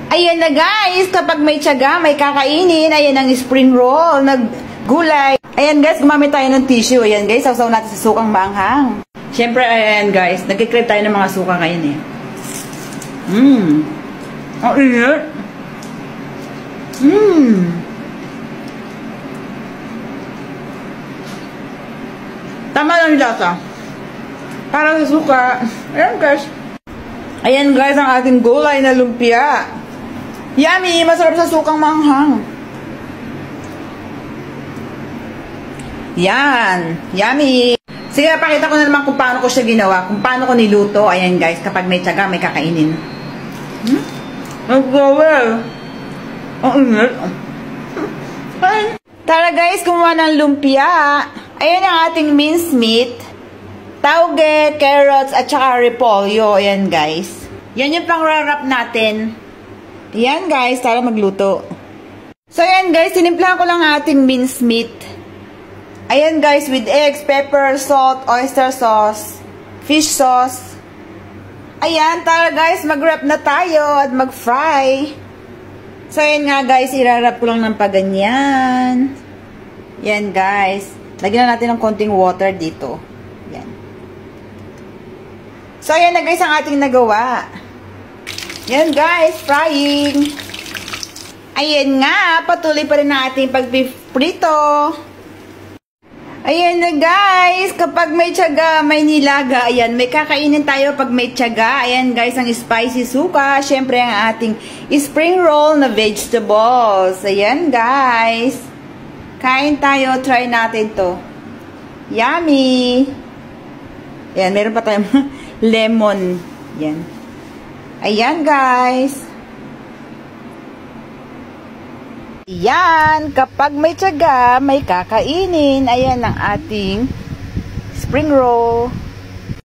Ayan na guys, kapag may tiyaga, may kakainin. Ayan ang spring roll, naggulay. Ayan guys, gumamit tayo ng tissue. Ayan guys, sausaw natin sa sukang maanghang. Siyempre, ayan guys, nagkikrave tayo ng mga suka ngayon eh. Ang init. Tama lang yung lasa. Para sa suka. Ayan guys. Ayan guys, ang ating gulay na lumpia. Yummy! Masarap sa sukang manghang. Yan. Yummy! Sige, pakita ko na naman kung paano ko siya ginawa. Kung paano ko niluto. Ayan guys, kapag may tiyaga, may kakainin. Nag-gawal. Ang init. Tara guys, kumuha ng lumpia. Ayan ang ating minced meat. Tauge, carrots, at saka repolyo. Ayan guys. Yan yung pang-wrap natin. Ayan guys, tara magluto. So ayan guys, sinimplahan ko lang ating minced meat. Ayan guys, with eggs, pepper, salt, oyster sauce, fish sauce. Ayan, tara guys, mag-wrap na tayo at mag-fry. So ayan nga guys, irarap ko lang ng paganyan. Ayan guys, lagyan na natin ng konting water dito. Ayan. So ayan na guys ang ating nagawa. Ayan guys, frying. Ayan nga, patuloy pa rin ang ating pagpiprito. Ayan na guys, kapag may tiyaga, may nilaga. Ayan, may kakainin tayo pag may tiyaga. Ayan guys, ang spicy suka. Siyempre ang ating spring roll na vegetables. Ayan guys. Kain tayo, try natin to. Yummy! Ayan, meron pa tayong lemon. Ayan. Ayan guys. Ayan, kapag may tiyaga, may kakainin. Ayan ang ating spring roll.